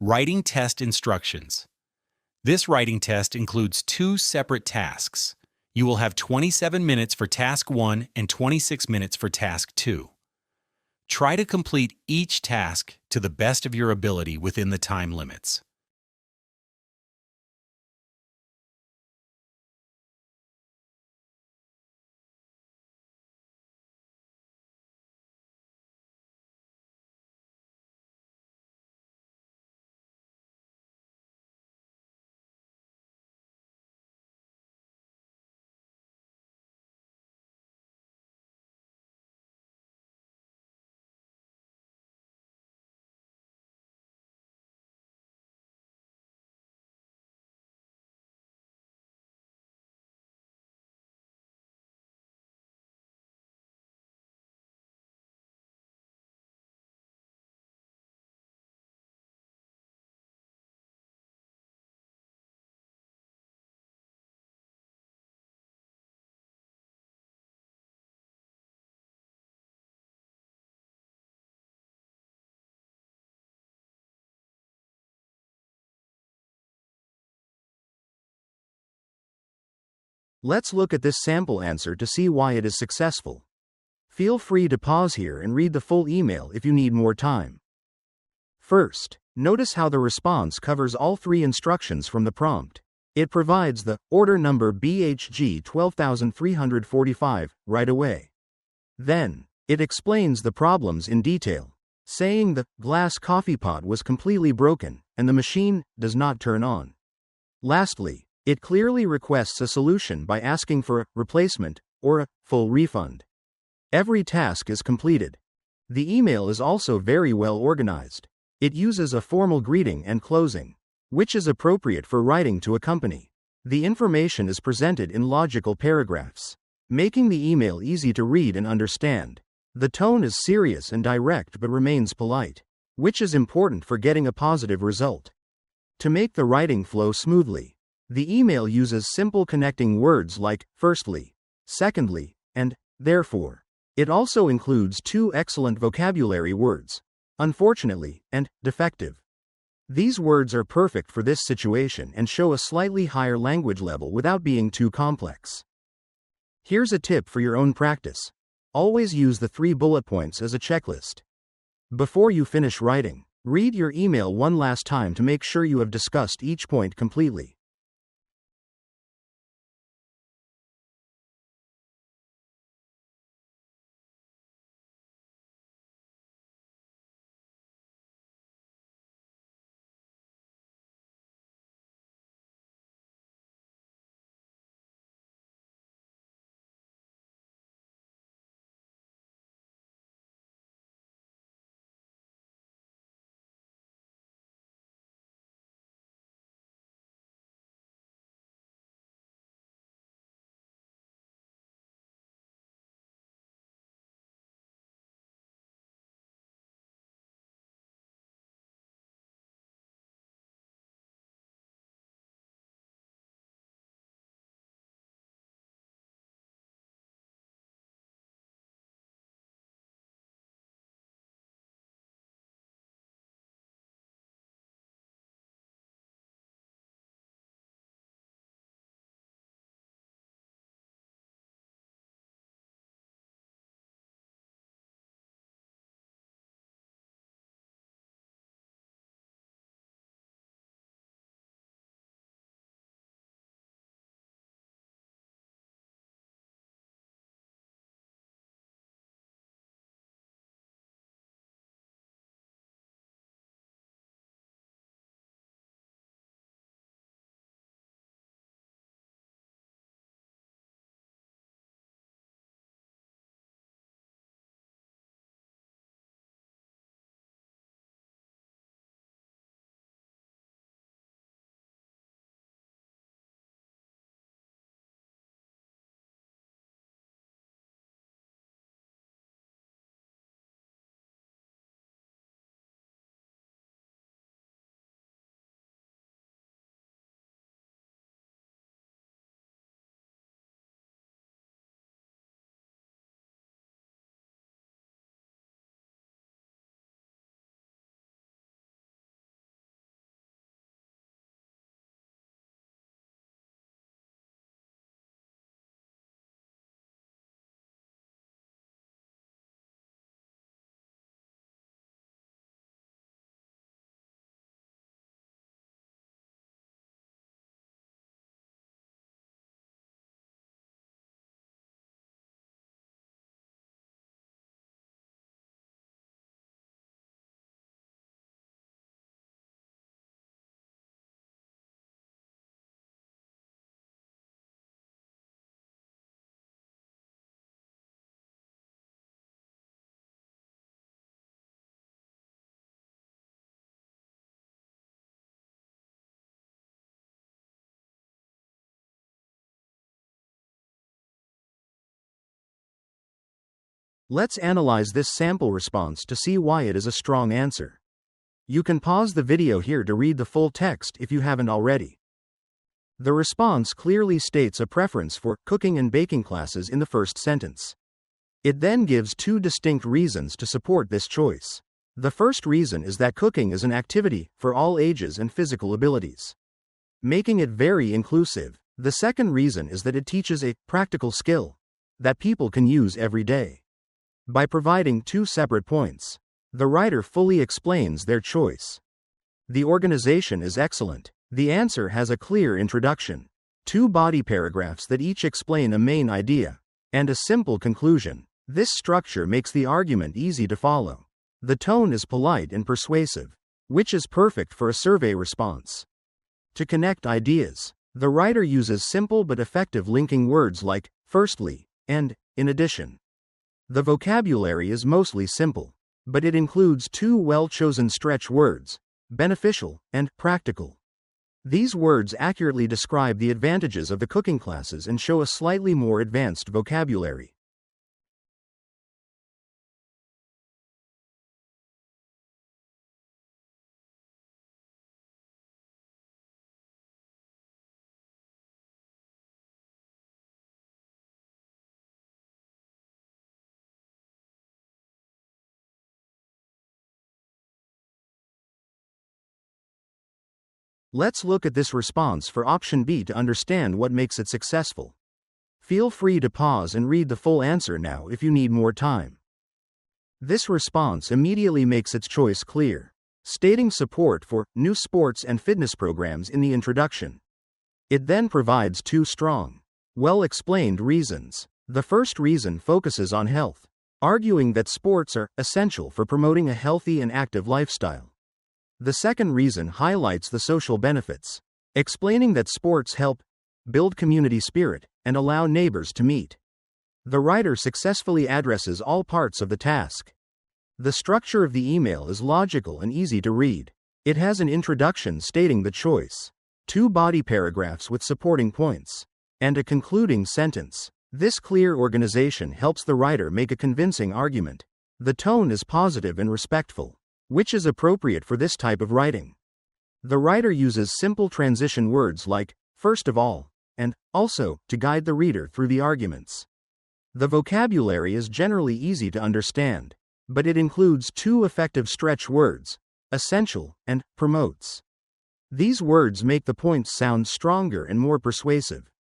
Writing test instructions. This writing test includes two separate tasks. You will have 27 minutes for task 1 and 26 minutes for task 2. Try to complete each task to the best of your ability within the time limits. Let's look at this sample answer to see why it is successful. Feel free to pause here and read the full email if you need more time. First, notice how the response covers all three instructions from the prompt. It provides the order number BHG 12345 right away. Then, it explains the problems in detail, saying the glass coffee pot was completely broken and the machine does not turn on. Lastly, it clearly requests a solution by asking for a replacement or a full refund. Every task is completed. The email is also very well organized. It uses a formal greeting and closing, which is appropriate for writing to a company. The information is presented in logical paragraphs, making the email easy to read and understand. The tone is serious and direct but remains polite, which is important for getting a positive result. To make the writing flow smoothly, the email uses simple connecting words like firstly, secondly, and therefore. It also includes two excellent vocabulary words, unfortunately and defective. These words are perfect for this situation and show a slightly higher language level without being too complex. Here's a tip for your own practice. Always use the 3 bullet points as a checklist. Before you finish writing, read your email one last time to make sure you have discussed each point completely. Let's analyze this sample response to see why it is a strong answer. You can pause the video here to read the full text if you haven't already. The response clearly states a preference for cooking and baking classes in the first sentence. It then gives two distinct reasons to support this choice. The first reason is that cooking is an activity for all ages and physical abilities, making it very inclusive. The second reason is that it teaches a practical skill that people can use every day. By providing two separate points, the writer fully explains their choice. The organization is excellent. The answer has a clear introduction, two body paragraphs that each explain a main idea, and a simple conclusion. This structure makes the argument easy to follow. The tone is polite and persuasive, which is perfect for a survey response. To connect ideas, the writer uses simple but effective linking words like firstly and in addition. The vocabulary is mostly simple, but it includes two well-chosen stretch words, beneficial and practical. These words accurately describe the advantages of the cooking classes and show a slightly more advanced vocabulary. Let's look at this response for option B to understand what makes it successful. Feel free to pause and read the full answer now if you need more time. This response immediately makes its choice clear, stating support for new sports and fitness programs in the introduction. It then provides two strong, well-explained reasons. The first reason focuses on health, arguing that sports are essential for promoting a healthy and active lifestyle. The second reason highlights the social benefits, explaining that sports help build community spirit and allow neighbors to meet. The writer successfully addresses all parts of the task. The structure of the email is logical and easy to read. It has an introduction stating the choice, two body paragraphs with supporting points, and a concluding sentence. This clear organization helps the writer make a convincing argument. The tone is positive and respectful, which is appropriate for this type of writing. The writer uses simple transition words like first of all and also to guide the reader through the arguments. The vocabulary is generally easy to understand, but it includes two effective stretch words, essential and promotes. These words make the points sound stronger and more persuasive.